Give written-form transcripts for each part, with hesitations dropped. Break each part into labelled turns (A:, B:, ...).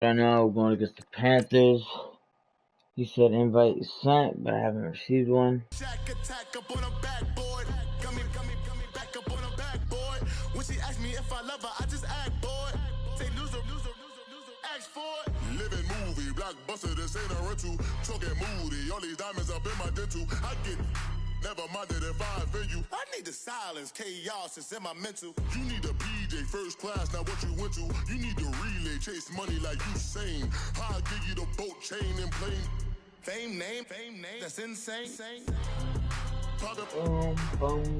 A: Right now we're going against the Panthers. He said invite is sent, but I haven't received one.
B: Attack up on a backboard. Gummy, back up on a backboard. When she asked me if I love her, I just act bored. Say loser, ask for it. Living movie, blockbuster, this ain't a rental. Talking moody, all these diamonds up in my dental. I get never minded if I offend you. I need the silence, chaos is in my mental. You need a PJ, first class, not what you went to. You need the relay, chase money like you sane. I'll give you the boat, chain, and plane. Fame name, that's insane.
A: Boom, boom,
B: In
A: boom.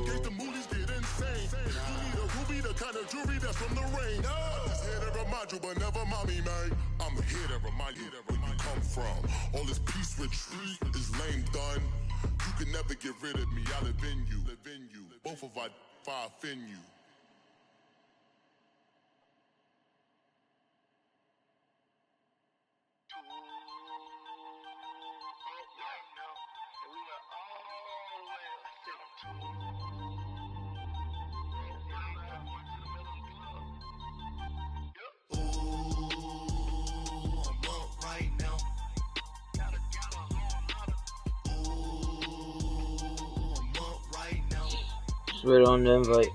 B: case the movies get insane. You need a ruby, the kind of jewelry that's from the rain. I'm just here to remind you, but never mommy, man. I'm here to remind you where you come from. All this peace retreat is lame done. You can never get rid of me, I live in you. Both of our fire offend you.
A: Just wait on the invite.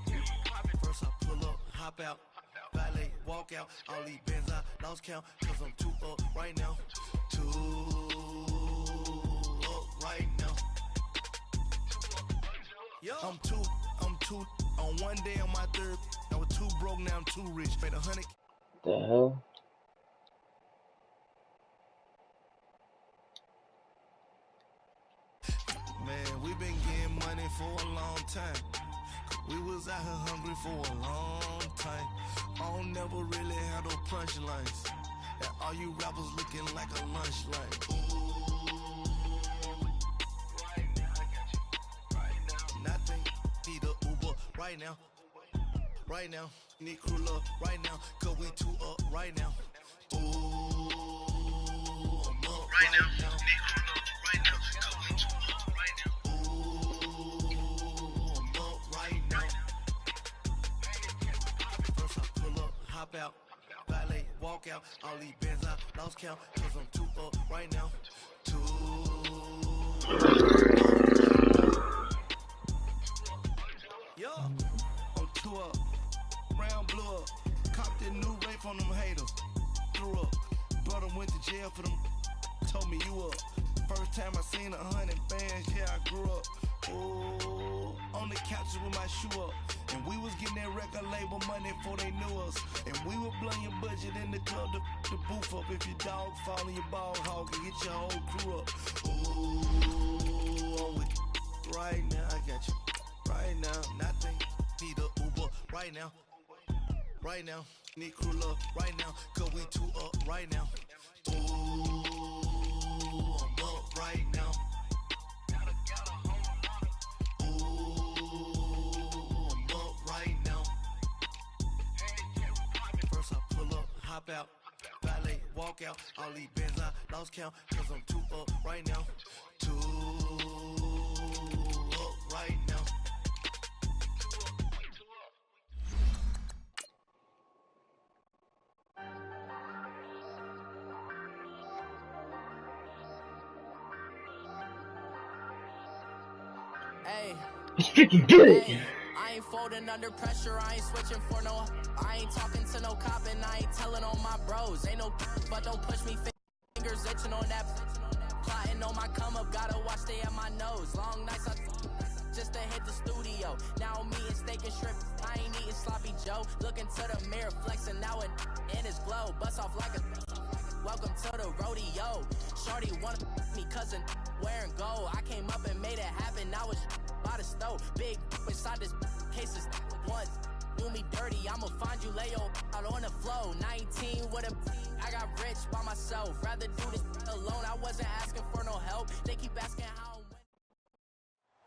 B: First I pull up, hop out, valet, walk out. All these bands I lost count, cause I'm too up right now. Too up right now. I'm too on one day on my third. I was too broke, now I'm too rich. Made 100.
A: The hell?
B: Man, we been getting money for a long time. We was out here hungry for a long time. I don't never really had no punchlines. And all you rappers looking like a lunch line. Nothing, need a Uber right now. Right now, need crew love right now. Cause we too up right now. Ooh, I'm up right now. Need crew love right now. Cause we too up right now. Ooh, I'm up right now. First I pull up, hop out, valet, walk out. All these bands I lost count. Cause I'm too up right now. Too yo, I'm too up. Round blew up. Copped that new rape on them haters. Threw up. Brother went to jail for them. Told me you up. First time I seen 100 bands, yeah, I grew up. Ooh, on the couches with my shoe up. And we was getting that record label money before they knew us. And we were blowing your budget in the club to boof up. If your dog fall in your ball hog and get your whole crew up. Ooh, I'm with right now, I got you. Right now, nothing, need a Uber right now. Right now, need crew love right now. Cause we too up right now. Ooh, I'm up right now. Ooh, I'm up right now. First I pull up, hop out, valet, walk out. All these bands I lost count. Cause I'm too up right now. Too up right now.
A: It's freaking good!
C: I ain't folding under pressure, I ain't switching for no. I ain't talking to no cop and I ain't telling on my bros. Ain't no but don't push me, fingers itching on that. Plotting on my come up, gotta watch stay at my nose. Long nights I just to hit the studio. Now I'm eating steak and shrimp, I ain't eating sloppy Joe. Looking to the mirror, flexing now it in his glow. Bust off like a welcome to the rodeo. Shorty wanted me cousin wearing gold. I came up and made it happen, now it's by the stove. Big inside this cases once. Do me dirty, I'ma find you, lay your out on the floor. 19 with a I got rich by myself. Rather do this alone, I wasn't asking for no help. They keep asking how.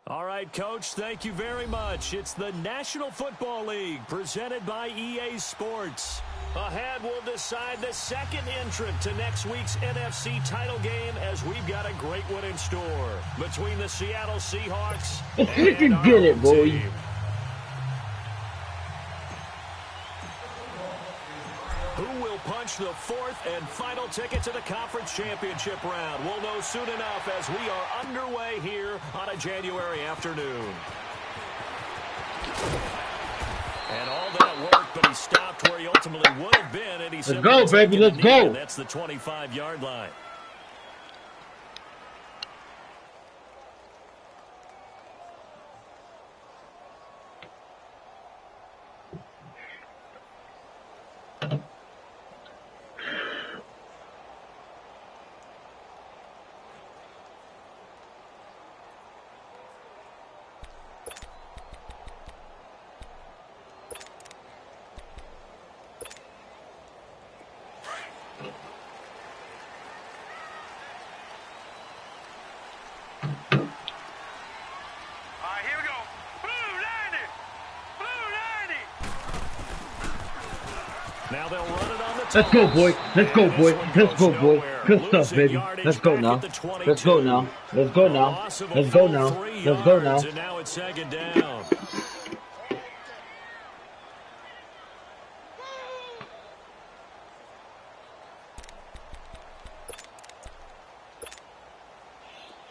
D: All right, Coach, thank you very much. It's the National Football League presented by EA Sports. Ahead, we'll decide the second entrant to next week's NFC title game as we've got a great one in store between the Seattle Seahawks and our
A: Get it, boy.
D: team. Who will punch clinch the fourth and final ticket to the conference championship round. We'll know soon enough as we are underway here on a January afternoon. And all that work, but he stopped where he ultimately would have been, and he
A: let's go, baby, let's go.
D: That's the 25-yard line. Now they'll run it on the toss.
A: Let's go, boy. Let's go, boy. Let's go, boy. Good stuff, baby. Let's go now. Let's go now. Let's go now. Let's go now. Let's go now.
D: And now it's second down.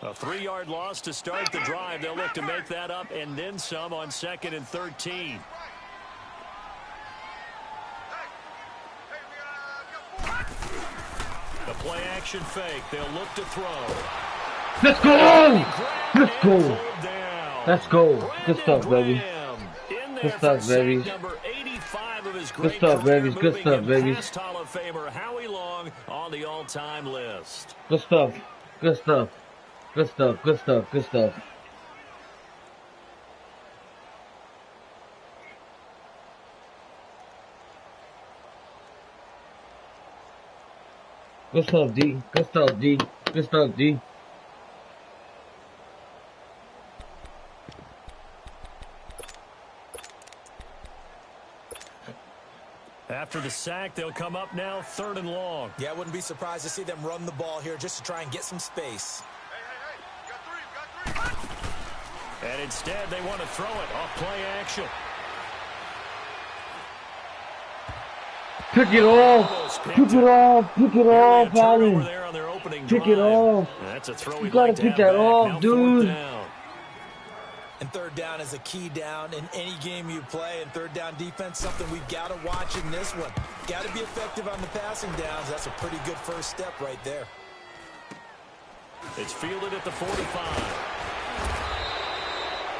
D: A 3-yard loss to start the drive. They'll look to make that up and then some on 2nd and 13. The play action fake. They'll look to throw.
A: Let's go! Let's go! Let's go. Good stuff, baby. Good stuff, baby. Good stuff, babies. Good stuff, babies.
D: Hall of Famer Howie Long on the all-time list.
A: Good stuff. Good stuff. Good stuff. Good stuff. Good stuff. Good stuff, D. Good stuff, D. Good stuff, D.
D: After the sack, they'll come up now 3rd and long.
E: Yeah, I wouldn't be surprised to see them run the ball here just to try and get some space.
B: Hey, you got three.
D: And instead, they want to throw it off play action.
A: Pick it off. Pick it off. Pick it off, Allen. Pick it off.
D: That's a throw.
A: You gotta pick that off, dude.
E: And 3rd down is a key down in any game you play. And 3rd down defense, something we've got to watch in this one. Got to be effective on the passing downs. That's a pretty good first step right there.
D: It's fielded at the 45.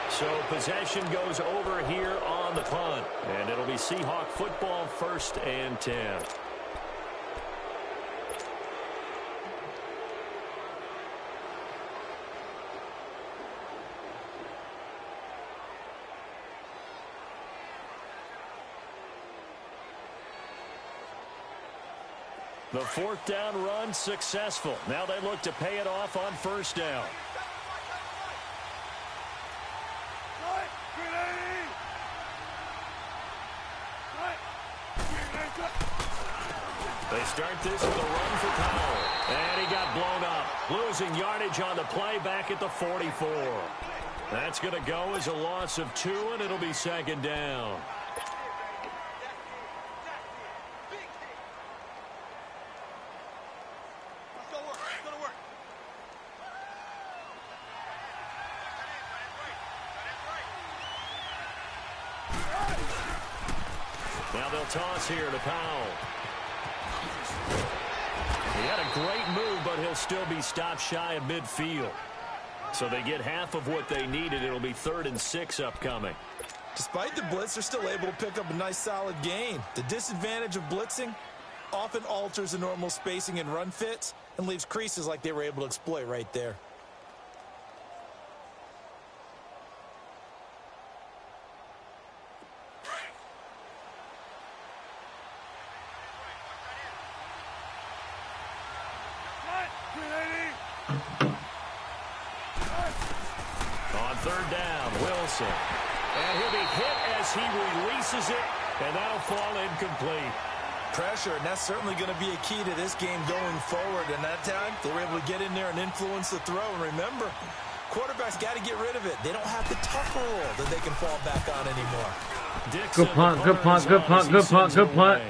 D: So possession goes over here on the punt. And it'll be Seahawk football, 1st and 10. The 4th down run successful. Now they look to pay it off on 1st down. They start this with a run for Powell. And he got blown up. Losing yardage on the play back at the 44. That's going to go as a loss of 2, and it'll be 2nd down. Now they'll toss here to Powell. He had a great move, but he'll still be stopped shy of midfield. So they get half of what they needed. It'll be 3rd and 6 upcoming.
E: Despite the blitz, they're still able to pick up a nice solid gain. The disadvantage of blitzing often alters the normal spacing and run fits and leaves creases like they were able to exploit right there.
D: On 3rd down, Wilson. And he'll be hit as he releases it, and that'll fall incomplete.
E: Pressure, and that's certainly going to be a key to this game going forward. And that time, they were able to get in there and influence the throw. And remember, quarterbacks got to get rid of it. They don't have the tough roll that they can fall back on anymore.
A: Good punt, good punt, good punt, good punt, good punt.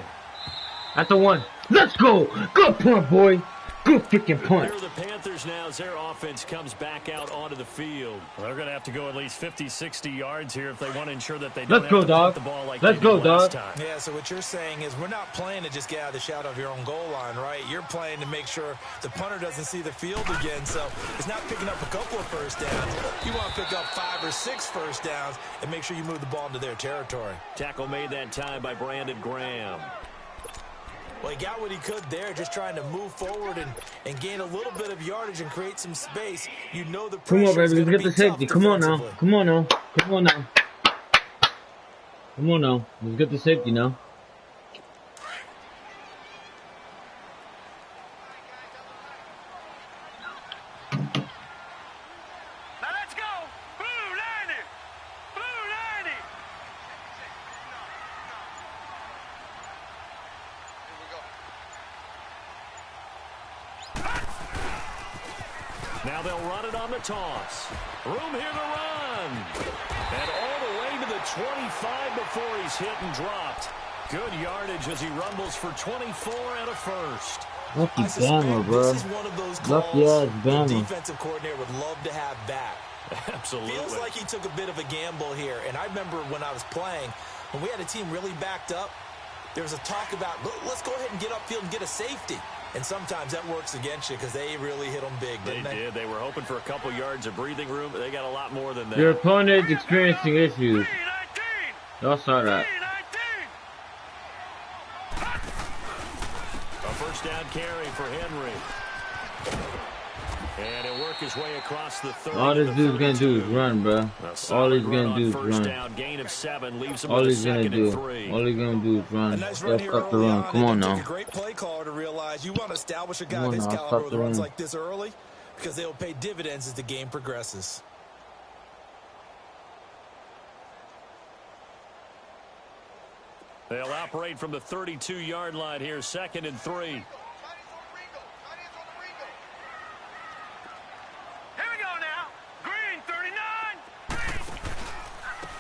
A: At the 1. Let's go. Good punt, boy. Good freaking punt.
D: Here are the Panthers now as their offense comes back out onto the field.
F: Well, they're going to have to go at least 50, 60 yards here if they want to ensure that they
A: Let's
F: don't
A: go,
F: have to
A: dog.
F: punt the ball like
A: Let's
F: they
A: go,
F: did last
A: dog.
F: time.
E: Yeah, so what you're saying is we're not playing to just get out of the shadow of your own goal line, right? You're playing to make sure the punter doesn't see the field again. So it's not picking up a couple of first downs. You want to pick up 5 or 6 first downs and make sure you move the ball into their territory.
D: Tackle made that time by Brandon Graham.
E: Well, he got what he could there, just trying to move forward and gain a little bit of yardage and create some space. You know the
A: Come on,
E: pressure is
A: baby.
E: going
A: Let's
E: to
A: get the
E: be
A: safety.
E: tough
A: Come on now.
E: defensively.
A: Come on now. Come on now. Come on now. Let's get the safety now.
B: Now let's go. Blue 90. Blue 90.
D: Now they'll run it on the toss. Room here to run. And all the way to the 25 before he's hit and dropped. Good yardage as he rumbles for 24 and a first.
A: Lucky
E: I suspect
A: Bama, bro.
E: this is one of those
A: Lucky
E: calls
A: ass
E: the
A: Bama.
E: defensive coordinator would love to have back.
D: Absolutely.
E: Feels like he took a bit of a gamble here. And I remember when I was playing, when we had a team really backed up, there was a talk about, let's go ahead and get upfield and get a safety. And sometimes that works against you because they really hit them big,
D: They
E: didn't they?
D: did. They were hoping for a couple yards of breathing room, but they got a lot more than that.
A: Your opponent is experiencing issues. Y'all saw that.
D: A first down carry for Henry. And he'll work his way across the 30.
A: All this dude's gonna do is run, bro. All he's gonna do is
D: First
A: run.
D: down, gain of 7, leaves him
A: All
D: with a
A: he's gonna
D: second
A: do.
D: and 3.
A: All he's gonna do is
E: A
A: run.
E: nice
A: Let's
E: run here
A: stop the
E: early
A: run.
E: on.
A: Come on
E: It took
A: now.
E: a great play caller to realize you want to establish a guy
A: Come on
E: of his
A: now,
E: caliber
A: stop
E: with
A: the
E: runs
A: run.
E: like this early because they'll pay dividends as the game progresses.
D: They'll operate from the 32-yard line here, 2nd and 3.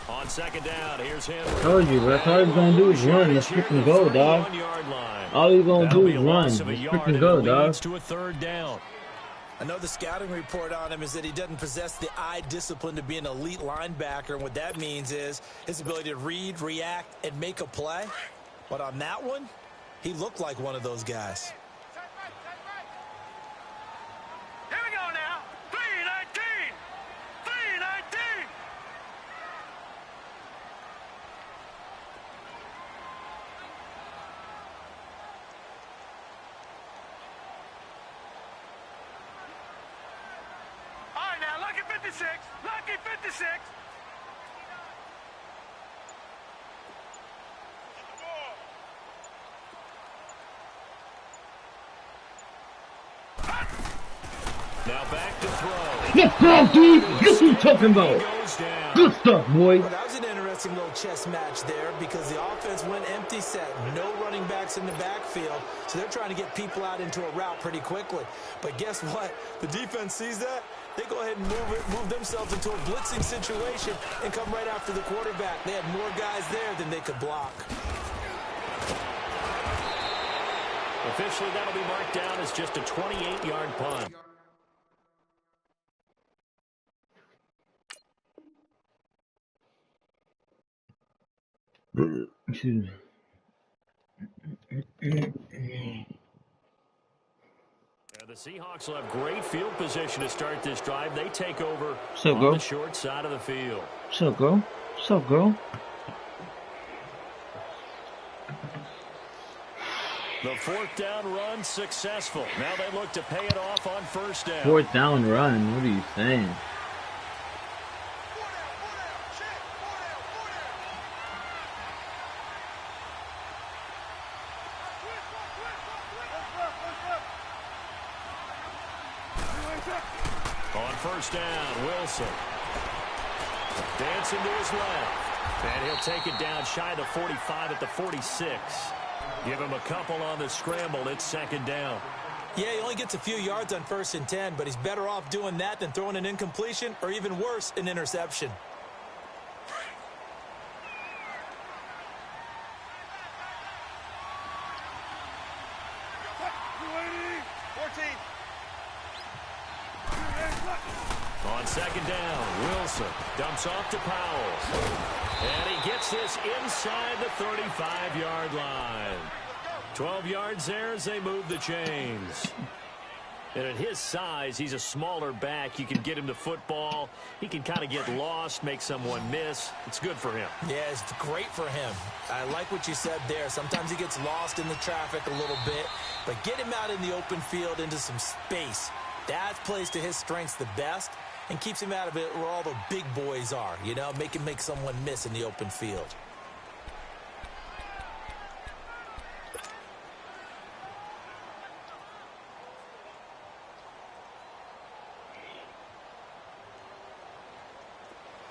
D: On 2nd down, here's Henry.
A: Told you, bro. That's all he's gonna do is run. Let's freaking go, dog. All he's gonna do is run. Let's freaking go, dog.
D: To a 3rd down.
E: I know the scouting report on him is that he doesn't possess the eye discipline to be an elite linebacker. And what that means is his ability to read, react, and make a play. But on that one, he looked like one of those guys.
B: Here we go now. 319. 319. All right, now, lucky 56. Lucky 56.
D: Now back to throw.
A: Let's go, dude. That's what I'm talking about.
D: Goes down.
A: Good stuff, boy.
E: Well, that was an interesting little chess match there because the offense went empty set. No running backs in the backfield, so they're trying to get people out into a route pretty quickly. But guess what? The defense sees that. They go ahead and move themselves into a blitzing situation and come right after the quarterback. They had more guys there than they could block.
D: Officially, that'll be marked down as just a 28-yard punt.
A: Excuse me.
D: The Seahawks will have great field position to start this drive. They take over
A: So
D: on
A: go.
D: the short side of the field.
A: So go. So go.
D: The 4th down run successful. Now they look to pay it off on 1st down.
A: 4th down run. What are you saying?
D: On 1st down, Wilson. Dancing to his left. And he'll take it down shy of the 45 at the 46. Give him a couple on the scramble. It's 2nd down.
E: Yeah, he only gets a few yards on 1st and 10, but he's better off doing that than throwing an incompletion or even worse, an interception.
D: On second down, Wilson dumps off to Powell. And he gets this inside the 35-yard line. 12 yards there as they move the chains. And at his size, he's a smaller back. You can get him to football. He can kind of get lost, make someone miss. It's good for him. Yeah, it's great for him. I like what you said there. Sometimes he gets lost in the traffic a little bit. But get him out in the open field into some space. That plays to his strengths the best and keeps him out of it where all the big boys are. You know, make him make someone miss in the open field.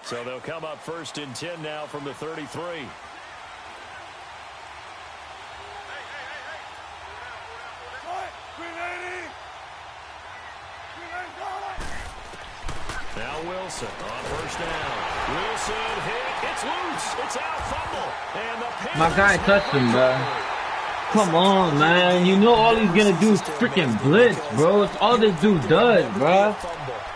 D: So they'll come up 1st and 10 now from the 33. Now Wilson on 1st down. Wilson hit. It's loose. It's out. Fumble. And the Panthers.
A: My guy touched him, bro. Come on, man. You know all he's gonna do is freaking blitz, bro. It's all this dude does, bro.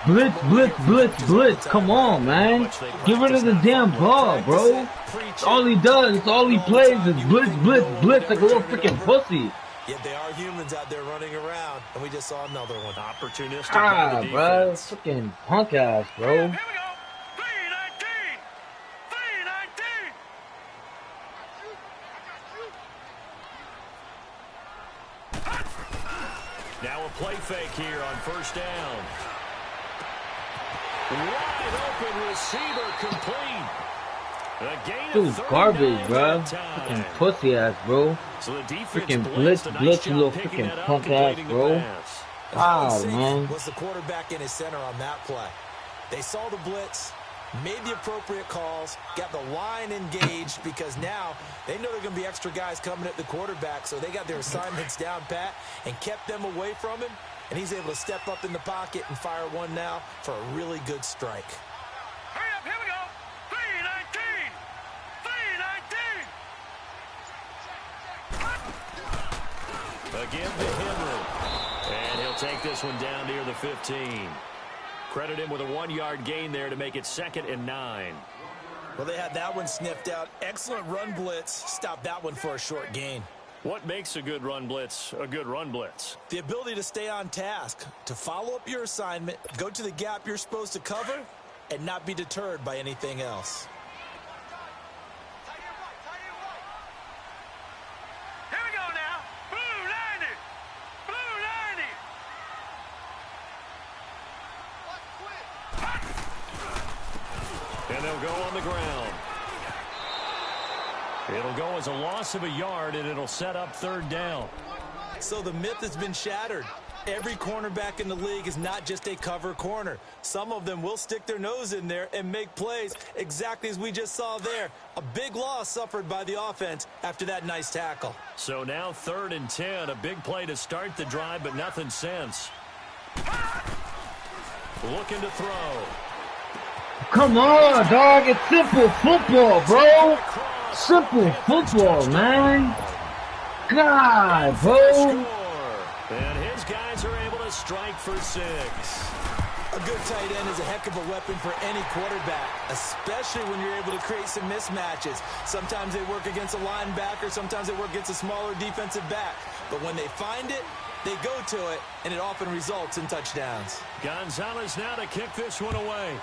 A: Blitz, blitz, blitz, blitz. Come on, man. Get rid of the damn ball, bro. It's all he does. It's all he plays is blitz, blitz, blitz like a little freaking pussy.
E: Yet they are humans out there running around, and we just saw another one. Opportunistic.
A: Ah, bro. Freaking punk ass, bro.
B: Here we go. 319. 319.
D: Now a play fake here on 1st down. Wide open receiver complete.
A: Dude's garbage, bro. Freaking pussy ass, bro.
D: So the
A: freaking blitz, blitz, you little freaking punk ass, bro. Wow, man.
E: Was the quarterback in his center on that play? They saw the blitz, made the appropriate calls, got the line engaged because now they know there are going to be extra guys coming at the quarterback, so they got their assignments down pat and kept them away from him. And he's able to step up in the pocket and fire one now for a really good strike.
B: Hurry up, here we go. 319. 319.
D: Again to Henry. And he'll take this one down near the 15. Credit him with a 1-yard gain there to make it 2nd and 9.
E: Well, they had that one sniffed out. Excellent run blitz. Stopped that one for a short gain.
D: What makes a good run blitz a good run blitz?
E: The ability to stay on task, to follow up your assignment, go to the gap you're supposed to cover, and not be deterred by anything else.
B: Here we go now. Blue 90. Blue 90.
D: And they'll go on the ground. It'll go as a loss of a yard, and it'll set up 3rd down.
E: So the myth has been shattered. Every cornerback in the league is not just a cover corner. Some of them will stick their nose in there and make plays exactly as we just saw there. A big loss suffered by the offense after that nice tackle.
D: So now 3rd and 10, a big play to start the drive, but nothing since. Looking to throw.
A: Come on, dog. It's simple football, bro. Simple football, man. God, bro.
D: And his guys are able to strike for 6.
E: A good tight end is a heck of a weapon for any quarterback, especially when you're able to create some mismatches. Sometimes they work against a linebacker, sometimes they work against a smaller defensive back. But when they find it, they go to it, and it often results in touchdowns.
D: Gonzalez now to kick this one away.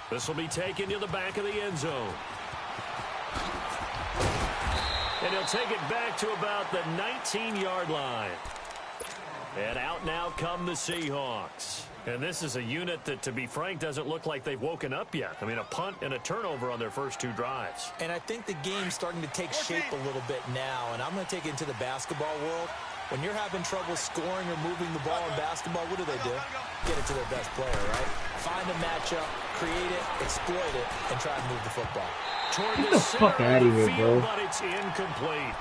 D: This will be taken to the back of the end zone. And he'll take it back to about the 19-yard line. And out now come the Seahawks. And this is a unit that, to be frank, doesn't look like they've woken up yet. I mean, a punt and a turnover on their first 2 drives.
E: And I think the game's starting to take shape a little bit now. And I'm going to take it into the basketball world. When you're having trouble scoring or moving the ball in basketball, what do? Get it to their best player, right? Find a matchup, create it, exploit it, and try and move the football.
A: Get the fuck out of here, bro.
D: But it's incomplete.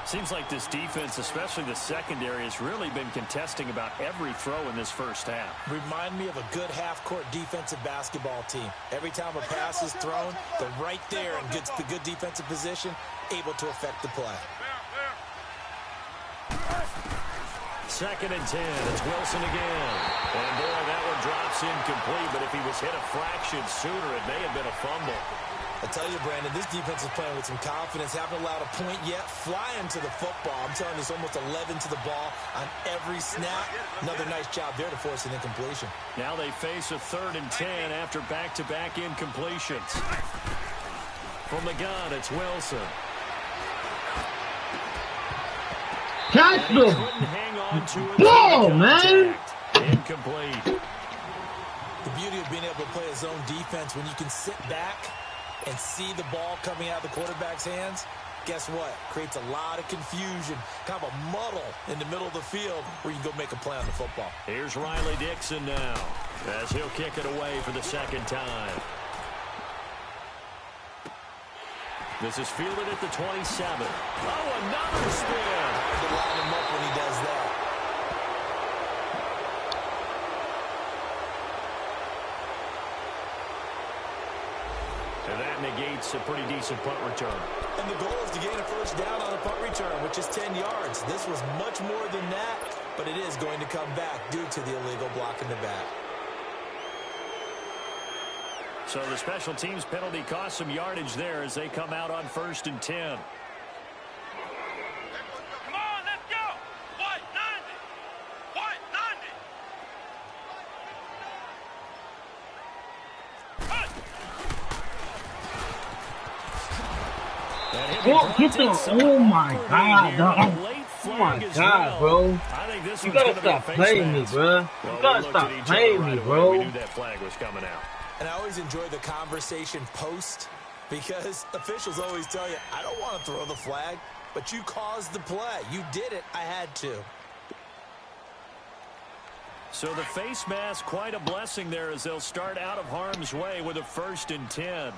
D: Seems like this defense, especially the secondary, has really been contesting about every throw in this first half.
E: Remind me of a good half-court defensive basketball team. Every time a pass is thrown, they're right there and gets the good defensive position, able to affect the play.
D: 2nd and 10. It's Wilson again. And boy, that one drops incomplete, but if he was hit a fraction sooner, it may have been a fumble.
E: I tell you, Brandon, this defense is playing with some confidence. Haven't allowed a point yet. Flying to the football. I'm telling you, it's almost 11 to the ball on every snap. Another nice job there to force an incompletion.
D: Now they face a 3rd and 10 after back-to-back incompletions. From the gun, it's Wilson.
A: Catch the ball, man.
D: Incomplete.
E: The beauty of being able to play a zone defense when you can sit back and see the ball coming out of the quarterback's hands, guess what? Creates a lot of confusion, kind of a muddle in the middle of the field where you can go make a play on the football.
D: Here's Riley Dixon now as he'll kick it away for the 2nd time. This is fielded at the 27. Oh, another spin.
E: Hard to line him up when he does that.
D: And that negates a pretty decent punt return.
E: And the goal is to gain a 1st down on a punt return, which is 10 yards. This was much more than that, but it is going to come back due to the illegal block in the back.
D: So the special teams penalty cost some yardage there as they come out on 1st and 10.
B: Come on, let's go. White 90. White 90.
A: Oh, get the, oh my God, dog. Oh my God, bro. You gotta stop playing me, bro. You gotta stop playing me, bro.
D: We knew that flag was coming out.
E: And I always enjoy the conversation post because officials always tell you, I don't want to throw the flag, but you caused the play. You did it. I had to.
D: So the face mask, quite a blessing there as they'll start out of harm's way with a 1st and 10.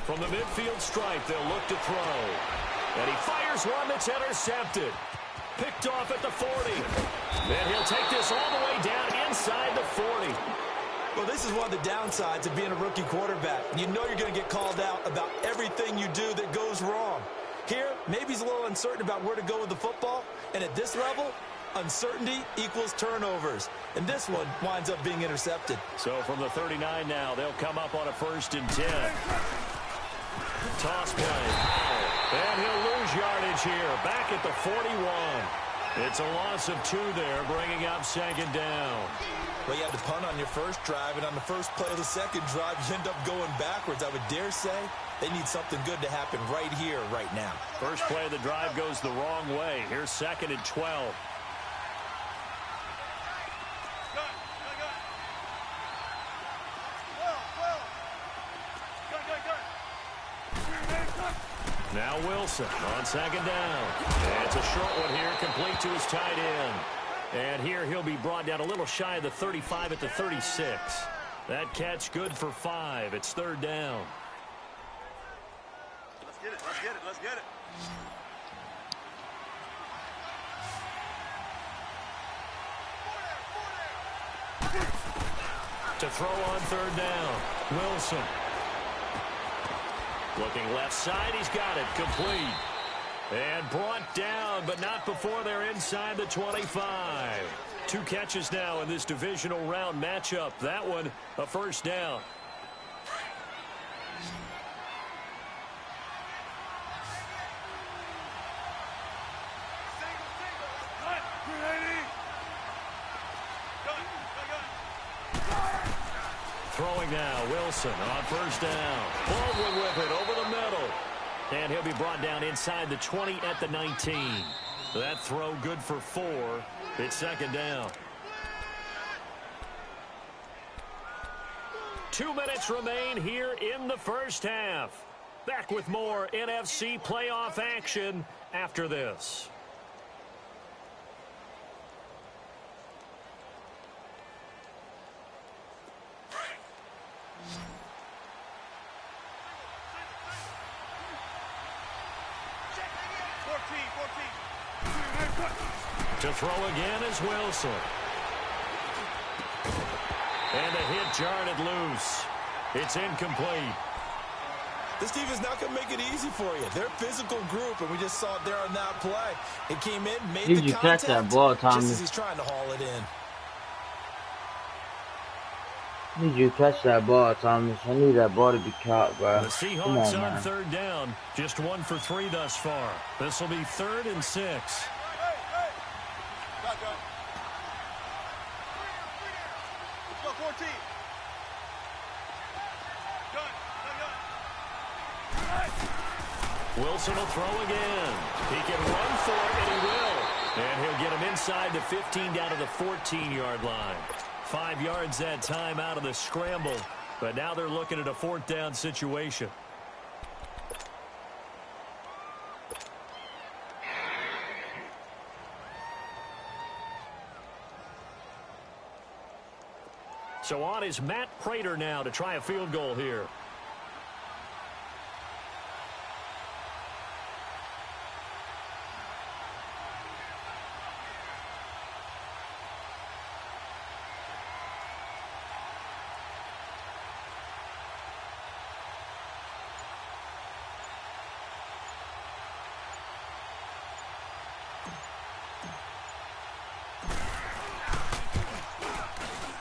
D: From the midfield stripe, they'll look to throw. And he fires one that's intercepted. Picked off at the 40. Then he'll take this all the way down inside the 40.
E: Well, this is one of the downsides of being a rookie quarterback. You know you're going to get called out about everything you do that goes wrong. Here, maybe he's a little uncertain about where to go with the football. And at this level, uncertainty equals turnovers. And this one winds up being intercepted.
D: So from the 39 now, they'll come up on a 1st and 10. Toss play. And he'll lose yardage here. Back at the 41. It's a loss of 2 there, bringing up 2nd down.
E: Well, you had to punt on your first drive, and on the first play of the 2nd drive, you end up going backwards. I would dare say they need something good to happen right here, right now.
D: First play of the drive goes the wrong way. Here's 2nd and 12. Now Wilson on 2nd down. And it's a short one here, complete to his tight end. And here he'll be brought down a little shy of the 35 at the 36. That catch good for 5. It's 3rd down.
B: Let's get it, let's get it, let's get it.
D: To throw on 3rd down. Wilson. Looking left side, he's got it, complete. And brought down, but not before they're inside the 25. 2 catches now in this divisional round matchup. That one, a 1st down. Throwing now, Wilson on 1st down. Baldwin with it over the middle. And he'll be brought down inside the 20 at the 19. That throw good for 4. It's 2nd down. 2 minutes remain here in the first half. Back with more NFC playoff action after this. To throw again is Wilson. And a hit jarred it loose. It's incomplete.
E: This team is not going to make it easy for you. They're a physical group, and we just saw it there on that play. It came in, made the contact,
A: catch that ball, Thomas?
E: just as he's trying to haul it in.
A: Need you to catch that ball, Thomas. I need that ball to be caught, bro.
D: The Seahawks on third down. Just 1 for 3 thus far. This will be 3rd and 6. Wilson will throw again. He can run for it, and he will. And he'll get him inside the 15 down to the 14-yard line. 5 yards that time out of the scramble. But now they're looking at a 4th down situation. So on is Matt Prater now to try a field goal here.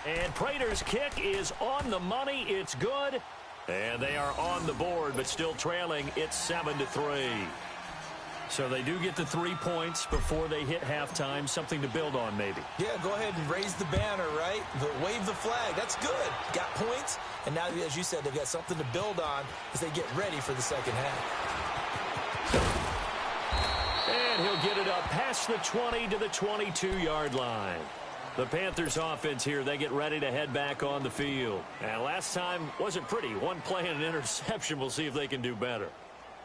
D: And Prater's kick is on the money. It's good. And they are on the board, but still trailing. It's 7-3. So they do get the 3 points before they hit halftime. Something to build on, maybe.
E: Yeah, go ahead and raise the banner, right? Wave the flag. That's good. Got points. And now, as you said, they've got something to build on as they get ready for the second half.
D: And he'll get it up past the 20 to the 22-yard line. The Panthers offense here, they get ready to head back on the field. And last time wasn't pretty. 1 play and an interception. We'll see if they can do better.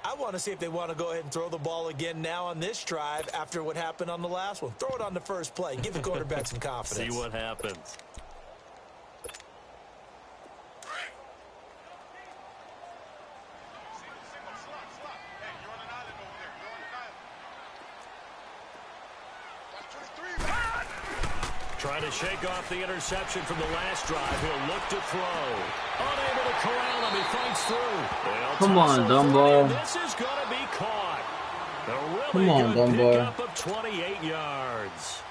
E: I want to see if they want to go ahead and throw the ball again now on this drive after what happened on the last one. Throw it on the first play. Give the quarterback some confidence.
D: See what happens. Trying to shake off the interception from the last drive. He'll look to throw. Unable to corral him. He fights through.
A: Come on, Dumbo.
D: This is going to be caught. A really
A: Come on,
D: good
A: Dumbo.
D: pickup of 28 yards.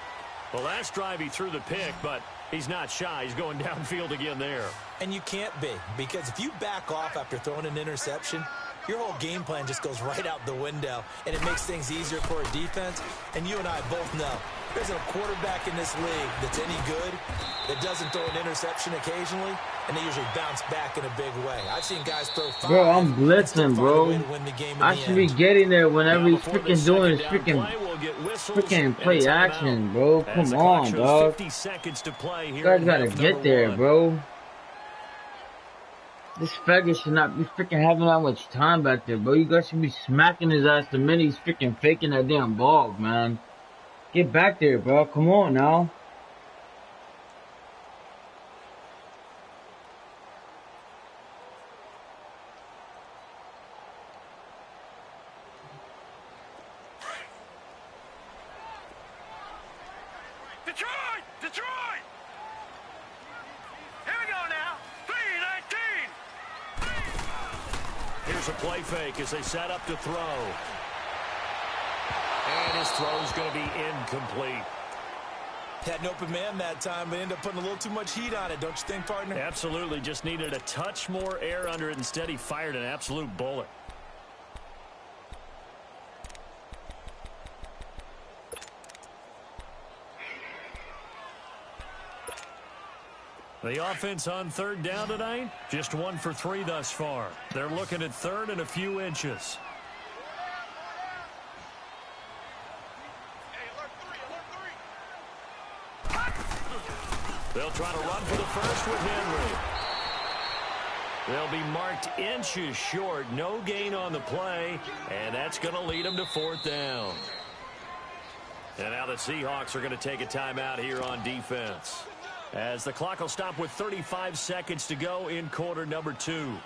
D: The last drive he threw the pick, but he's not shy. He's going downfield again there.
E: And you can't be, because if you back off after throwing an interception, your whole game plan just goes right out the window, and it makes things easier for a defense. And you and I both know there's a quarterback in this league that's any good that doesn't throw an interception occasionally, and they usually bounce back in a big way. I've seen guys throw 5.
A: Bro, I'm blitzing, bro. I should be getting there whenever he's freaking doing his freaking play action, bro. Come on, dog. You guys gotta get there, bro. This faggot should not be freaking having that much time back there, bro. You guys should be smacking his ass the minute he's freaking faking that damn ball, man. Get back there, bro. Come on now.
B: Detroit! Detroit! Here we go now. 3-19.
D: Here's a play fake as they set up to throw. And his throw's going to be incomplete.
E: Had an open man that time, but ended up putting a little too much heat on it, don't you think, partner?
D: Absolutely. Just needed a touch more air under it. Instead, he fired an absolute bullet. The offense on third down tonight, just 1 for 3 thus far. They're looking at third and a few inches. They'll try to run for the first with Henry. They'll be marked inches short. No gain on the play, and that's going to lead them to 4th down. And now the Seahawks are going to take a timeout here on defense, as the clock will stop with 35 seconds to go in quarter number 2.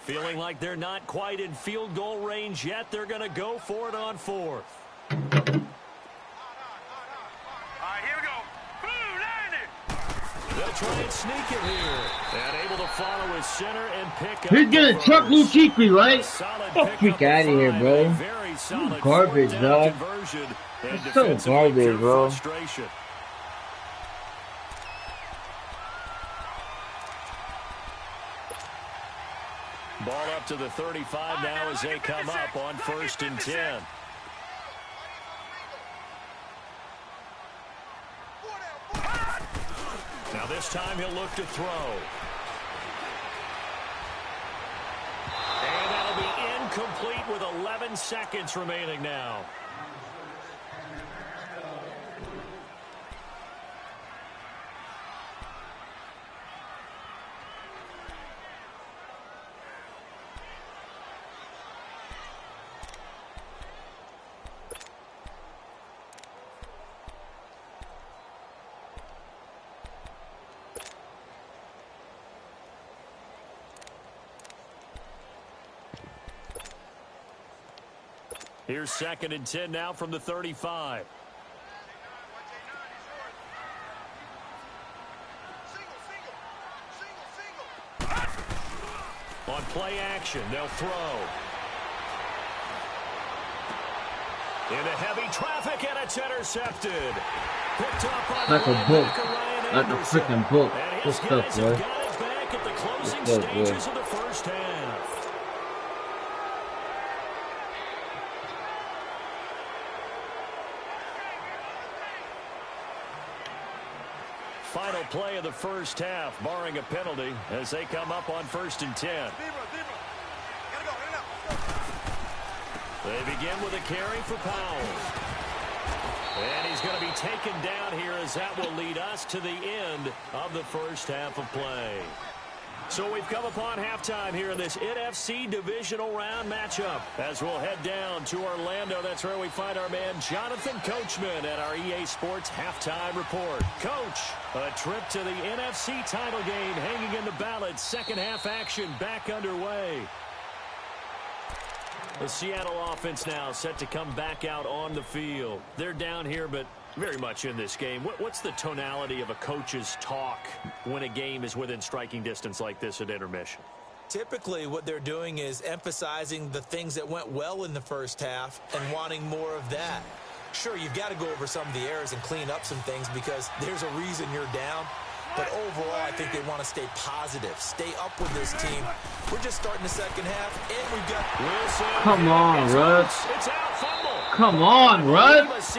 D: Feeling like they're not quite in field goal range yet. They're going to go for it on fourth.
G: All right, here we go.
D: They'll try and sneak it here. And able to follow his center and pick up.
A: He's gonna chuck Luchikri, right?
D: Oh,
A: freak out of here, bro.
D: Very solid
A: Garbage, dog. It's so garbage, bro.
D: Frustration. Ball up to the 35 now as they come up on 1st and 10. Now this time he'll look to throw. And that'll be incomplete with 11 seconds remaining now. Here's 2nd and 10 now from the 35. On play action, they'll throw. Into heavy traffic, and it's intercepted. Picked up by
A: Like a book. Like a freaking book. Good stuff, boy.
D: Back at the closing
A: Good stuff, boy.
D: stages of the first half. Final play of the first half, barring a penalty, as they come up on 1st and 10. They begin with a carry for Powell. And he's going to be taken down here as that will lead us to the end of the first half of play. So we've come upon halftime here in this NFC Divisional Round matchup. As we'll head down to Orlando, that's where we find our man Jonathan Coachman at our EA Sports Halftime Report. Coach, a trip to the NFC title game hanging in the balance. Second half action back underway. The Seattle offense now set to come back out on the field. They're down here, but very much in this game. What's the tonality of a coach's talk when a game is within striking distance like this at intermission?
E: Typically, what they're doing is emphasizing the things that went well in the first half and wanting more of that. Sure, you've got to go over some of the errors and clean up some things because there's a reason you're down. But overall, I think they want to stay positive, stay up with this team. We're just starting the second half, and we've got
D: Wilson.
A: Come on, Russ.
D: It's out, fumble.
A: Come on, Russ.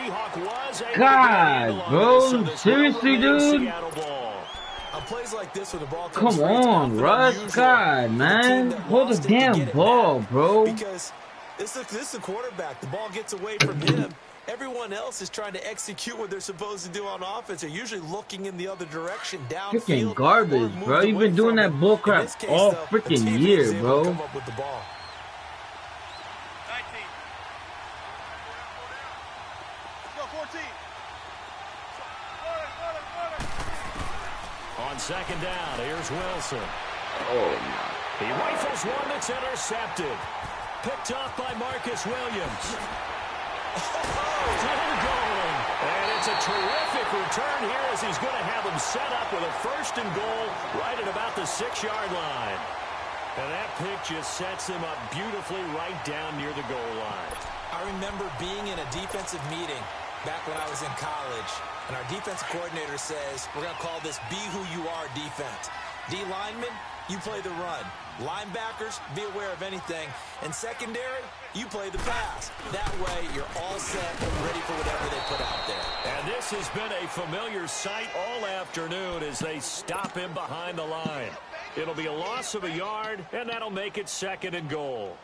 A: God, bro. Seriously, dude?
E: On plays like this, where the ball
A: Come on, Russ. God, man. Hold the damn ball, bro.
E: Because this is the quarterback. The ball gets away from him. Everyone else is trying to execute what they're supposed to do on offense. They're usually looking in the other direction, downfield.
A: Freaking garbage, bro. You've been doing that bull crap all freaking year, bro.
E: Come up with the ball.
G: 19. Go 14.
D: On second down, here's Wilson.
A: Oh, my.
D: He rifles one that's intercepted. Picked off by Marcus Williams. Still going. And it's a terrific return here as he's going to have him set up with a 1st and goal right at about the 6-yard line. And that pick just sets him up beautifully right down near the goal line.
E: I remember being in a defensive meeting back when I was in college, and our defensive coordinator says, we're going to call this be who you are defense. D linemen, you play the run. Linebackers, be aware of anything. And secondary, you play the pass. That way, you're all set and ready for whatever they put out there.
D: And this has been a familiar sight all afternoon as they stop him behind the line. It'll be a loss of a yard, and that'll make it 2nd and goal.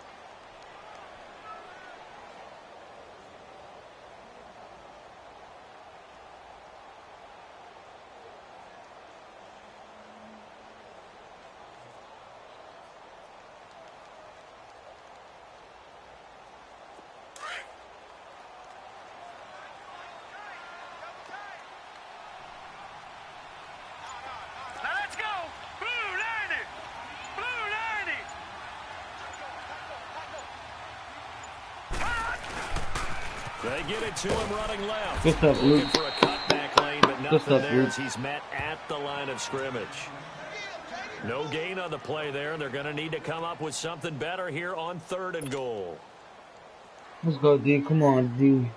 D: They get it to him running left.
A: What's up,
D: Looking
A: Luke?
D: for a cutback lane, but
A: What's
D: nothing
A: up,
D: there
A: Luke?
D: as he's met at the line of scrimmage. No gain on the play there. They're going to need to come up with something better here on 3rd and goal.
A: Let's go, D. Come on, D.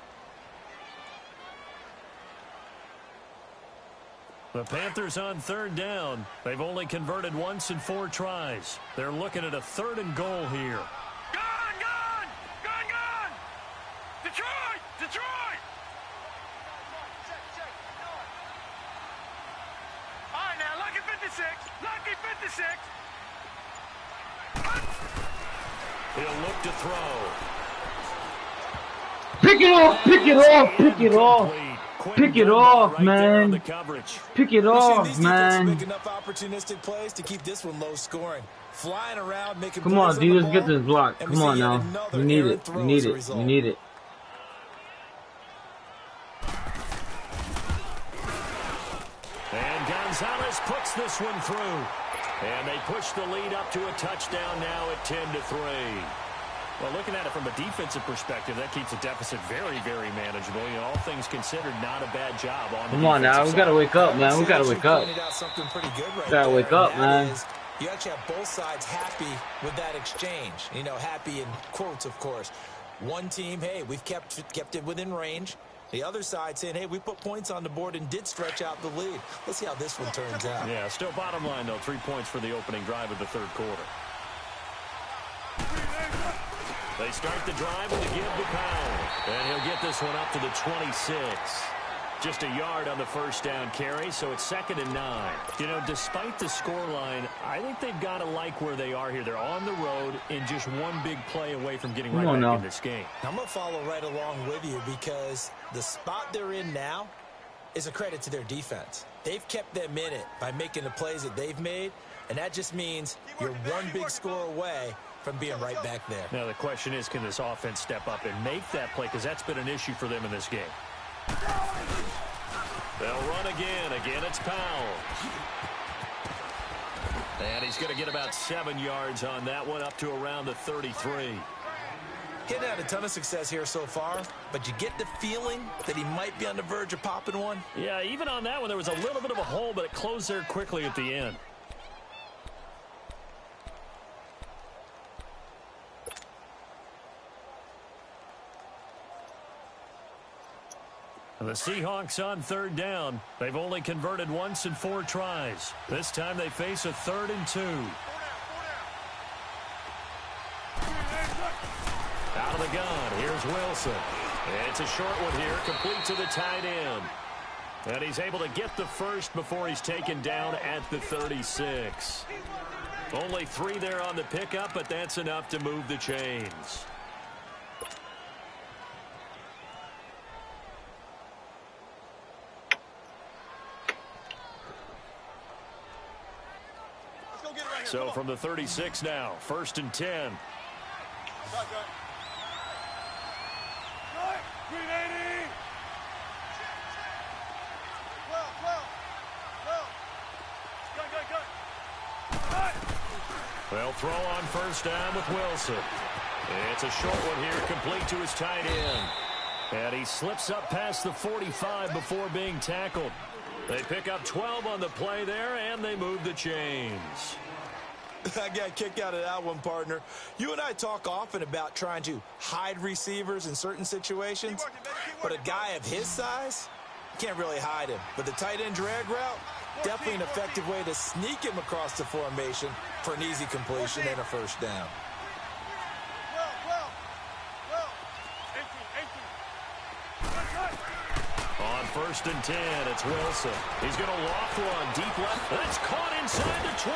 D: The Panthers on 3rd down. They've only converted once in 4 tries. They're looking at a 3rd and goal here.
G: Gone, gone! Gone, gone! Detroit! Detroit! All right, now, lucky 56. Lucky 56.
D: He'll look to throw.
A: Pick it off! Pick it off! Pick it off! Pick it off, man. Pick it off, man.
E: Make enough opportunistic plays to keep this one low scoring. Flying around, making
A: Come on,
E: plays
A: D.
E: the
A: Let's get
E: ball,
A: this block.
E: and we
A: Come on
E: see yet
A: now.
E: another
A: We need
E: errant
A: it.
E: throw
A: We need
E: as a
A: it.
E: result.
A: We need it.
D: And Gonzalez puts this one through. And they push the lead up to a touchdown now at 10-3.
F: Well, looking at it from a defensive perspective, that keeps the deficit very, very manageable. You know, all things considered, not a bad job on the
A: Come on now. We got to wake up, man. We got to wake up.
E: Something pretty good right
A: Gotta
E: there,
A: wake up,
E: and that
A: man.
E: is, you actually have both sides happy with that exchange. You know, happy in quotes, of course. One team, hey, we've kept it within range. The other side saying, hey, we put points on the board and did stretch out the lead. Let's see how this one turns out.
D: Yeah, still bottom line, though. 3 points for the opening drive of the 3rd quarter. They start the drive with a give to Powell. And he'll get this one up to the 26. Just a yard on the 1st down carry, so it's 2nd and 9. You know, despite the scoreline, I think they've got to like where they are here. They're on the road and just one big play away from getting right back in this game.
E: I'm going to follow right along with you because the spot they're in now is a credit to their defense. They've kept them in it by making the plays that they've made, and that just means you're one big score away from being right back there.
D: Now, the question is, can this offense step up and make that play? Because that's been an issue for them in this game. They'll run again. Again, it's Powell. And he's going to get about 7 yards on that one, up to around the 33.
E: He hadn't had a ton of success here so far, but you get the feeling that he might be on the verge of popping one.
D: Yeah, even on that one, there was a little bit of a hole, but it closed there quickly at the end. The Seahawks on 3rd down. They've only converted once in 4 tries. This time they face a 3rd and 2. Out of the gun, here's Wilson. It's a short one here, complete to the tight end. And he's able to get the first before he's taken down at the 36. Only 3 there on the pickup, but that's enough to move the chains. So from the 36 now, 1st and 10. They'll throw on 1st down with Wilson. It's a short one here, complete to his tight end. And he slips up past the 45 before being tackled. They pick up 12 on the play there, and they move the chains.
E: I got a kick out of that one, partner. You and I talk often about trying to hide receivers in certain situations, but a guy of his size, can't really hide him. But the tight end drag route, definitely an effective way to sneak him across the formation for an easy completion and a 1st down.
D: On 1st and 10, it's Wilson. He's going to loft one deep left. That's caught inside the 20.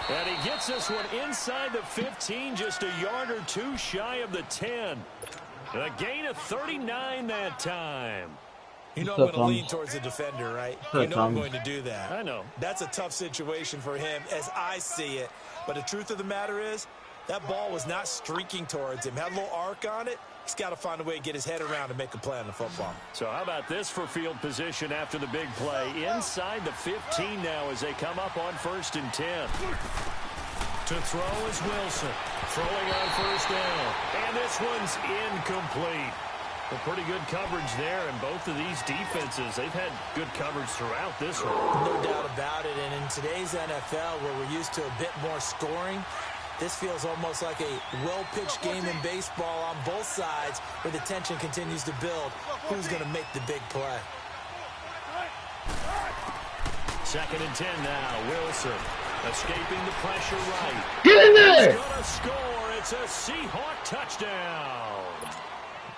D: And he gets this one inside the 15, just a yard or 2 shy of the 10. A gain of 39 that time.
E: You know I'm going to lean towards the defender, right? You know I'm going to do that.
D: I know.
E: That's a tough situation for him as I see it. But the truth of the matter is, that ball was not streaking towards him. Had a little arc on it. He's got to find a way to get his head around and make a play on the football.
D: So how about this for field position after the big play? Inside the 15 now as they come up on 1st and 10. To throw is Wilson. Throwing on 1st down. And this one's incomplete. Well, pretty good coverage there, and both of these defenses, they've had good coverage throughout this one.
E: No doubt about it, and in today's NFL, where we're used to a bit more scoring, this feels almost like a well-pitched game in baseball on both sides, where the tension continues to build. Who's going to make the big play?
D: 2nd and 10 now. Wilson escaping the pressure right.
A: Get in there!
D: He's going to score. It's a Seahawk touchdown.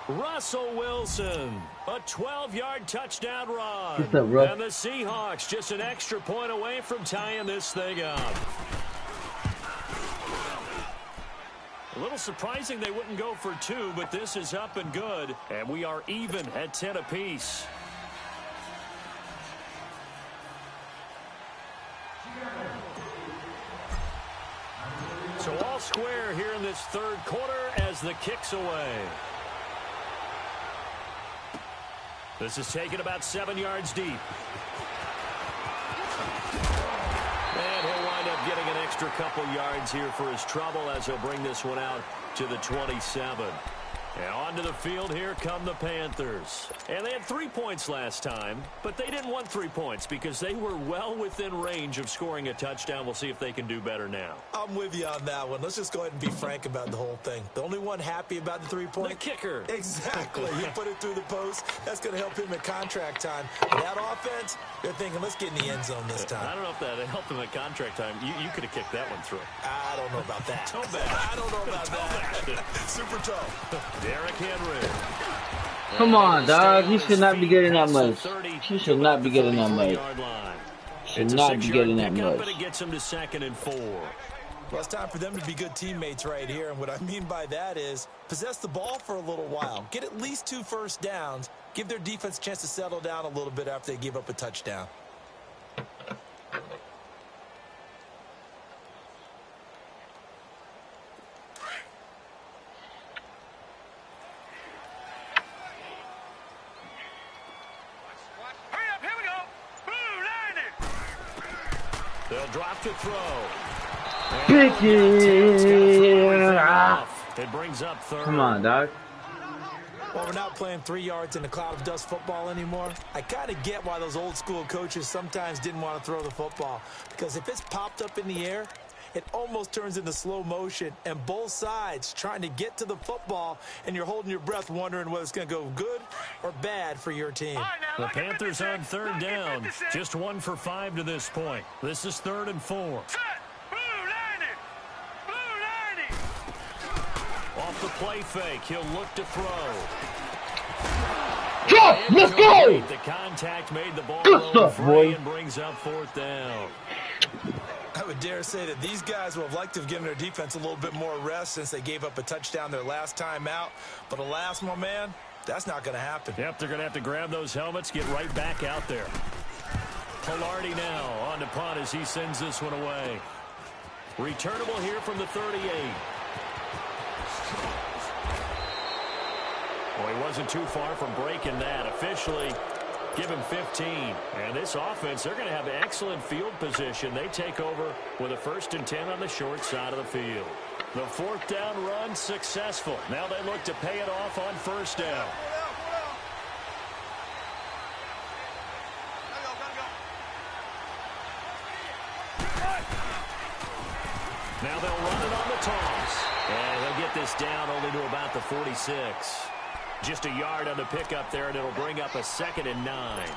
D: Russell Wilson, a 12-yard touchdown run.
A: What's up, bro?
D: And the Seahawks just an extra point away from tying this thing up. A little surprising they wouldn't go for 2, but this is up and good. And we are even at 10 apiece. So all square here in this 3rd quarter as the kick's away. This is taken about 7 yards deep. And he'll wind up getting an extra couple yards here for his trouble as he'll bring this one out to the 27. And onto the field, here come the Panthers. And they had 3 points last time, but they didn't want 3 points because they were well within range of scoring a touchdown. We'll see if they can do better now.
E: I'm with you on that one. Let's just go ahead and be frank about the whole thing. The only one happy about the 3-point?
D: The kicker.
E: Exactly. You put it through the post. That's going to help him at contract time. And that offense, they're thinking, let's get in the end zone this time.
D: I don't know if that helped him at contract time. You could have kicked that one through.
E: I don't know about that.
D: Toe bag.
E: I don't know about that. Super toe.
D: Derrick Henry.
A: Come on, dog. He should not be getting that much. He should not be getting that much. Should not be getting that much.
D: But it gets him to 2nd and 4.
E: Well, it's time for them to be good teammates right here. And what I mean by that is possess the ball for a little while. Get at least 2 first downs. Give their defense a chance to settle down a little bit after they give up a touchdown.
D: They'll drop to throw. It brings up 3rd.
A: Come on, dog.
E: Well, we're not playing 3 yards in a cloud of dust football anymore. I kind of get why those old school coaches sometimes didn't want to throw the football. Because if it's popped up in the air, it almost turns into slow motion. And both sides trying to get to the football, and you're holding your breath wondering whether it's going to go good or bad for your team.
D: The Panthers on 3rd down. Just 1 for 5 to this point. This is 3rd and 4. Off the play fake, he'll look to throw.
A: Let's go!
D: The contact made the ball
A: Good stuff, boy.
D: and brings up 4th down.
E: I would dare say that these guys would have liked to have given their defense a little bit more rest since they gave up a touchdown their last time out. But alas, my man, that's not going to happen.
D: Yep, they're going to have to grab those helmets, get right back out there. Pilardi now on to punt as he sends this one away. Returnable here from the 38. Well, he wasn't too far from breaking that. Officially, give him 15. And this offense, they're going to have excellent field position. They take over with a 1st and 10 on the short side of the field. The 4th down run successful. Now they look to pay it off on 1st down. Now they'll run it on the toss. And he'll get this down only to about the 46. Just a yard on the pickup there, and it'll bring up a 2nd and 9.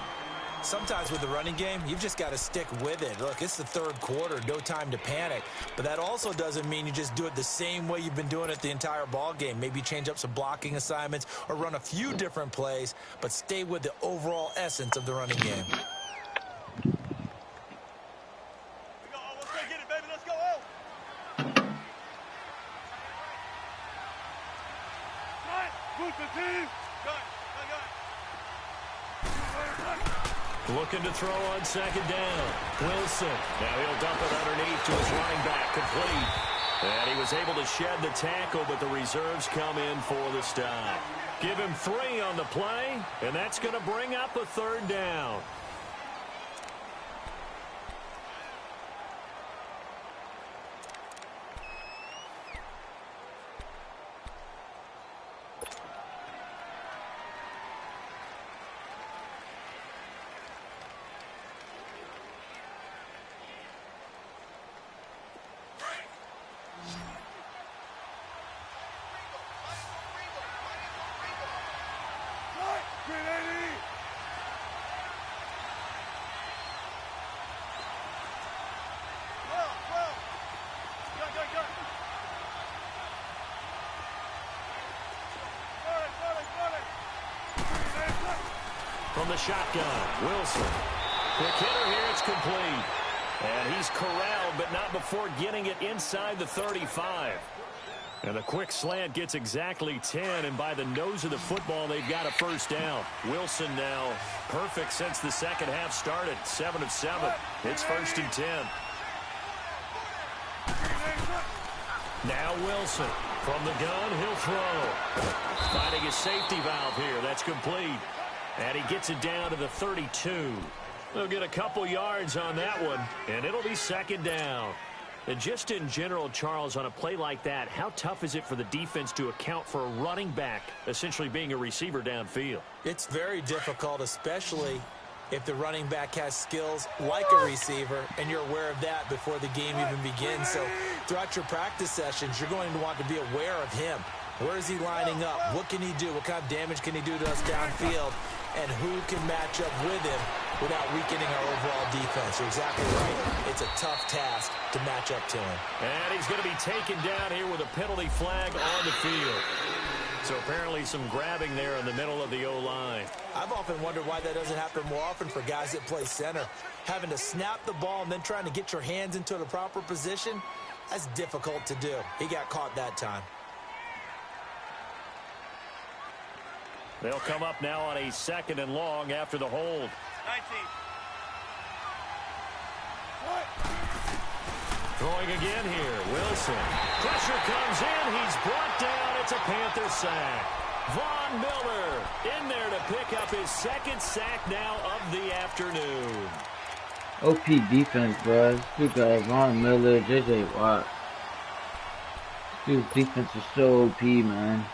E: Sometimes with the running game, you've just got to stick with it. Look, it's the 3rd quarter, no time to panic. But that also doesn't mean you just do it the same way you've been doing it the entire ball game. Maybe change up some blocking assignments or run a few different plays, but stay with the overall essence of the running game.
D: Looking to throw on 2nd down. Wilson. Now he'll dump it underneath to his running back, complete. And he was able to shed the tackle, but the reserves come in for the stop. Give him 3 on the play, and that's going to bring up a 3rd down. from the shotgun. Wilson. Quick hitter here. It's complete. And he's corralled, but not before getting it inside the 35. And the quick slant gets exactly 10, and by the nose of the football, they've got a first down. Wilson now perfect since the second half started. 7 of 7. It's 1st and 10. Now Wilson from the gun. He'll throw. Finding his safety valve here. That's complete. And he gets it down to the 32. They'll get a couple yards on that one, and it'll be 2nd down. And just in general, Charles, on a play like that, how tough is it for the defense to account for a running back essentially being a receiver downfield?
E: It's very difficult, especially if the running back has skills like a receiver, and you're aware of that before the game even begins. So throughout your practice sessions, you're going to want to be aware of him. Where is he lining up? What can he do? What kind of damage can he do to us downfield? And who can match up with him without weakening our overall defense? You're exactly right. It's a tough task to match up to him.
D: And he's going to be taken down here with a penalty flag on the field. So apparently some grabbing there in the middle of the O-line.
E: I've often wondered why that doesn't happen more often for guys that play center. Having to snap the ball and then trying to get your hands into the proper position, that's difficult to do. He got caught that time.
D: They'll come up now on a 2nd and long after the hold.
G: 19.
D: Throwing again here. Wilson. Pressure comes in. He's brought down. It's a Panther sack. Von Miller in there to pick up his 2nd sack now of the afternoon.
A: OP defense, bro. This guy, Von Miller, J.J. Watt. Dude's defense is so OP, man.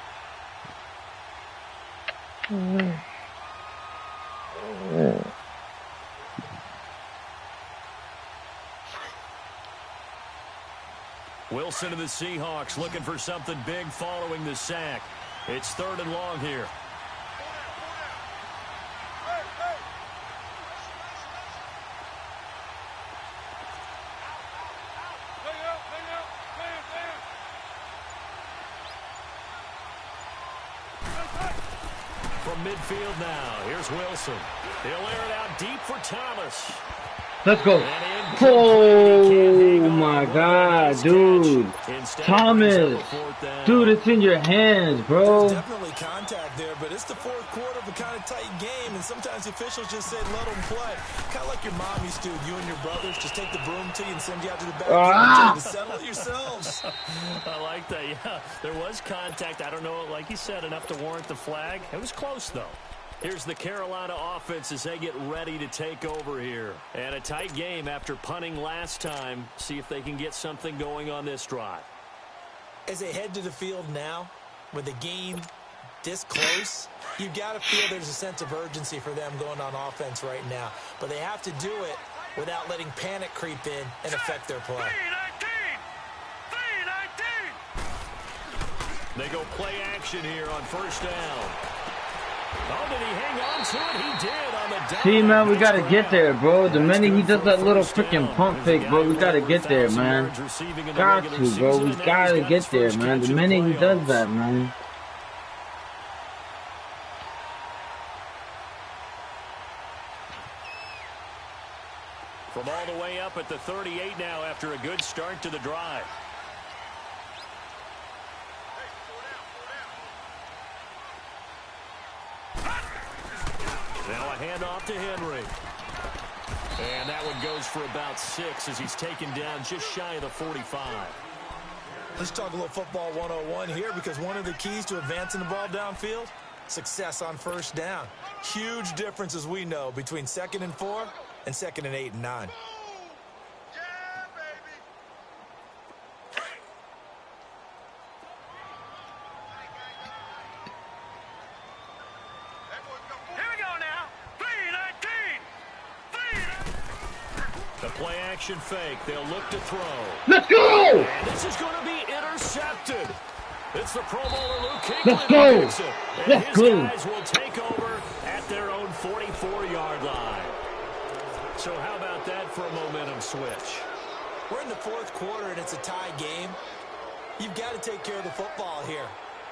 D: Wilson and the Seahawks looking for something big following the sack. It's 3rd and long here. From midfield now, here's Wilson. He'll air it out deep for Thomas.
A: Let's go. Oh my God, dude. Thomas. Dude, it's in your hands, bro.
E: There's definitely contact there, but it's the 4th quarter of a kind of tight game, and sometimes the officials just say let them play. Kind of like your mom used to. You and your brothers just take the broom to you and send you out to the back to settle it yourselves.
D: I like that. Yeah, there was contact. I don't know, like you said, enough to warrant the flag. It was close, though. Here's the Carolina offense as they get ready to take over here. And a tight game after punting last time. See if they can get something going on this drive.
E: As they head to the field now, with the game this close, you've got to feel there's a sense of urgency for them going on offense right now. But they have to do it without letting panic creep in and affect their play.
G: 3-19.
D: They go play action here on 1st down. Oh, did he hang on to it? He did on the down.
A: See, man, we gotta get there, bro. The minute he does that little freaking pump fake, bro, we gotta get there, man. Got to, bro. We gotta get there, man. The minute he does that, man.
D: From all the way up at the 38 now after a good start to the drive. Now a handoff to Henry. And that one goes for about 6 as he's taken down just shy of the 45.
E: Let's talk a little football 101 here, because one of the keys to advancing the ball downfield, success on 1st down. Huge difference, as we know, between 2nd and 4 and 2nd and 8 and 9.
D: Play action fake. They'll look to throw.
A: Let's go!
D: And this is going to be intercepted. It's the Pro Bowler Luke Kuechly.
A: Let's go!
D: And
A: Let's
D: his
A: go!
D: guys will take over at their own 44-yard line. So how about that for a momentum switch?
E: We're in the 4th quarter, and it's a tie game. You've got to take care of the football here.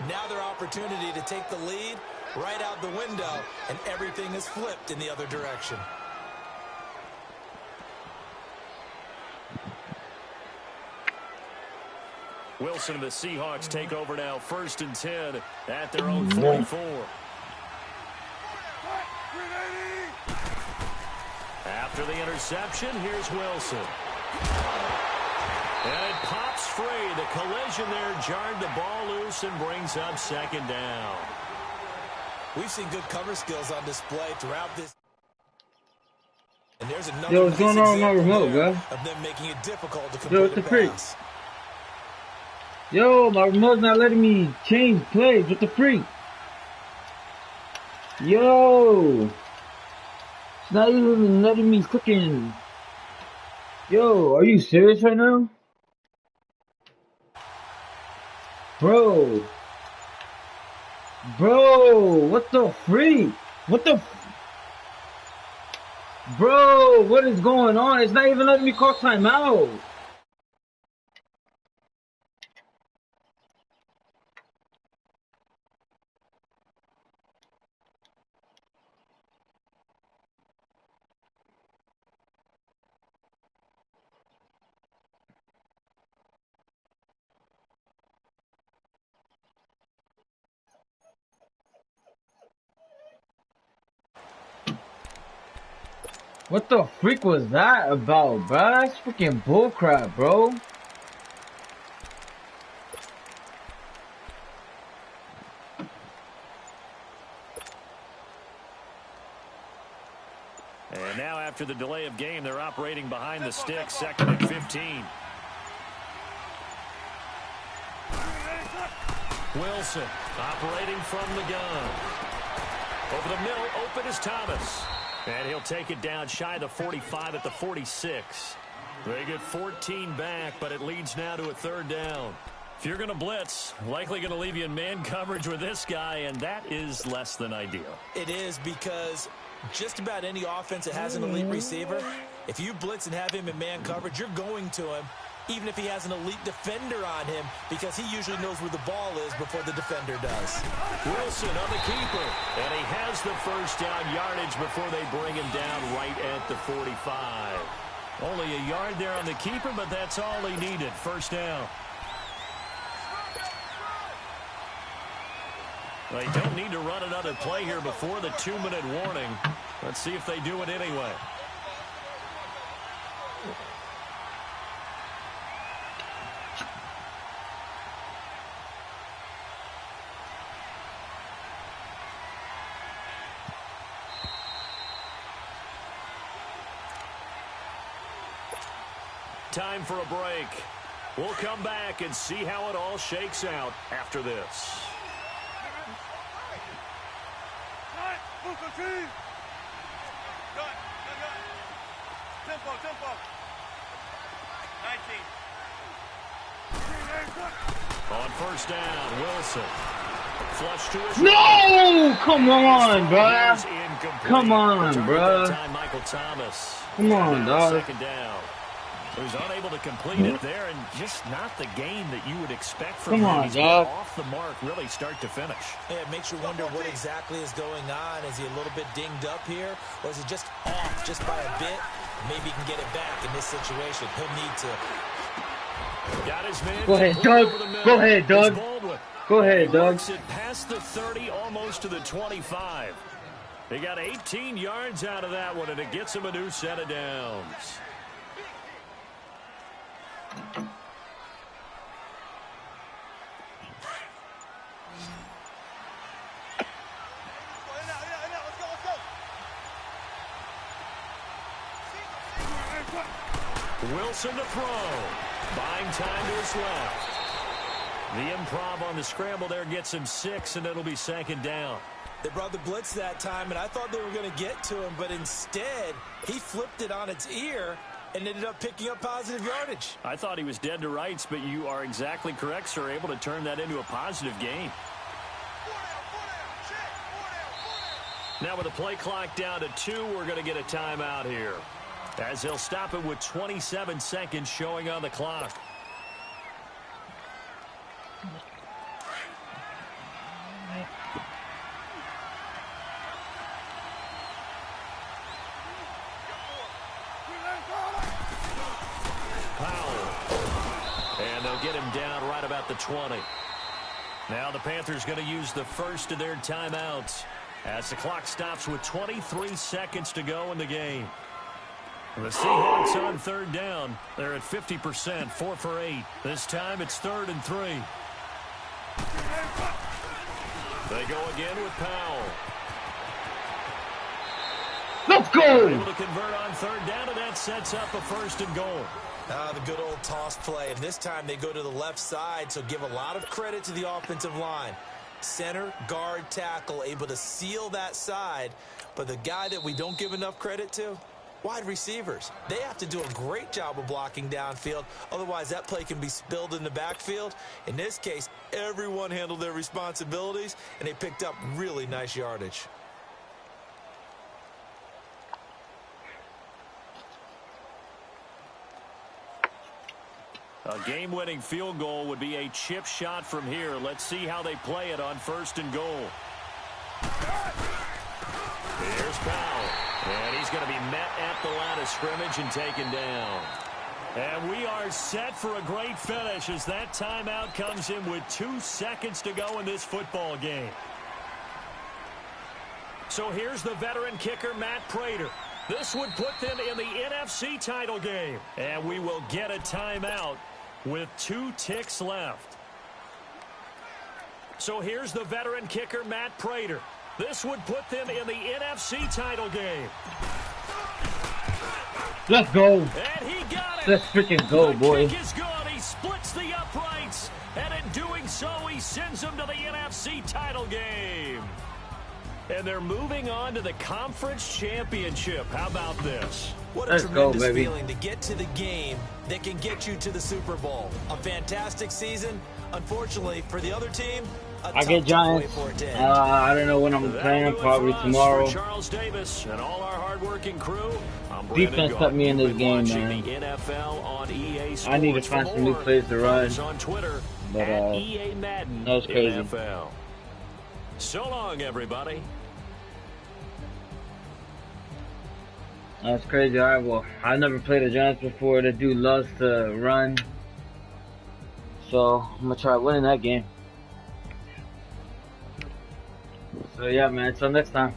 E: Now their opportunity to take the lead right out the window, and everything is flipped in the other direction.
D: Wilson and the Seahawks take over now, 1st and 10 at their own 44. After the interception, here's Wilson. And it pops free. The collision there jarred the ball loose and brings up 2nd down.
E: We've seen good cover skills on display throughout this. And there's another
A: Yo, what's going on with my remote, bro?
E: Of them making it difficult to complete a pass.
A: Yo, my remote's not letting me change plays. What the freak? Yo! It's not even letting me freaking... Yo, are you serious right now? Bro! Bro! What the freak? What the... Bro, what is going on? It's not even letting me call timeout. What the freak was that about, bro? That's freaking bullcrap, bro.
D: And now after the delay of game, they're operating behind the stick, 2nd and 15. Wilson operating from the gun. Over the middle, open is Thomas. And he'll take it down shy of the 45 at the 46. They get 14 back, but it leads now to a 3rd down. If you're going to blitz, likely going to leave you in man coverage with this guy, and that is less than ideal.
E: It is, because just about any offense that has an elite receiver, if you blitz and have him in man coverage, you're going to him, even if he has an elite defender on him, because he usually knows where the ball is before the defender does.
D: Wilson on the keeper, and he has the 1st down yardage before they bring him down right at the 45. Only a yard there on the keeper, but that's all he needed. 1st down. They don't need to run another play here before the 2-minute warning. Let's see if they do it anyway. Time for a break. We'll come back and see how it all shakes out after this. On 1st down, Wilson. Flush to his
A: No! Come on, bruh. Come on, bruh.
D: Michael Thomas.
A: Come on, dog.
D: 2nd down. He was unable to complete it there, and just not the game that you would expect from him.
A: Come on,
D: He's
A: dog.
D: off the mark, really start to finish.
E: Yeah, it makes you wonder what exactly is going on. Is he a little bit dinged up here, or is he just off just by a bit? Maybe he can get it back in this situation. He'll need to.
D: Got his man.
A: Go ahead, Doug. Go ahead, Doug. Go ahead, Doug.
D: It past the 30, almost to the 25. They got 18 yards out of that one, and it gets him a new set of downs. Wilson to throw. Buying time to his left. The improv on the scramble there gets him 6, and it'll be 2nd down.
E: They brought the blitz that time, and I thought they were going to get to him, but instead, he flipped it on its ear and ended up picking up positive yardage.
D: I thought he was dead to rights, but you are exactly correct, sir. Able to turn that into a positive gain. Now with the play clock down to 2, we're going to get a timeout here, as they'll stop it with 27 seconds showing on the clock. they'll get him down right about the 20. Now the Panthers going to use the first of their timeouts as the clock stops with 23 seconds to go in the game. The Seahawks on third down. They're at 50%, 4 for 8. This time it's 3rd and 3. They go again with Powell.
A: Let's go!
D: Able to convert on third down, and that sets up a 1st and goal.
E: The good old toss play, and this time they go to the left side, so give a lot of credit to the offensive line. Center, guard, tackle, able to seal that side, but the guy that we don't give enough credit to, wide receivers. They have to do a great job of blocking downfield, otherwise that play can be spilled in the backfield. In this case, everyone handled their responsibilities, and they picked up really nice yardage.
D: A game-winning field goal would be a chip shot from here. Let's see how they play it on 1st and goal. Here's Powell. And he's going to be met at the line of scrimmage and taken down. And we are set for a great finish as that timeout comes in with 2 seconds to go in this football game. So here's the veteran kicker, Matt Prater. This would put them in the NFC title game. And we will get a timeout with 2 ticks left. So here's the veteran kicker, Matt Prater. This would put them in the NFC title game.
A: Let's go.
D: And he got it.
A: Let's freaking go, boy.
D: The kick is good. He splits the uprights. And in doing so, he sends them to the NFC title game. And they're moving on to the conference championship. How about this?
E: What a tremendous feeling to get to the game that can get you to the Super Bowl. A fantastic season. Unfortunately, for the other team,
A: I get Giants. I don't know when I'm playing. Probably tomorrow.
D: Charles Davis and all our hardworking crew.
A: Defense put me in this game, man. I need to find some new plays to run.
D: On Twitter,
A: but
D: that
A: was crazy.
D: NFL. So long, everybody.
A: That's crazy. All right, well, I never played the Giants before. The dude loves to run, so I'm gonna try winning that game. So yeah, man. Until next time.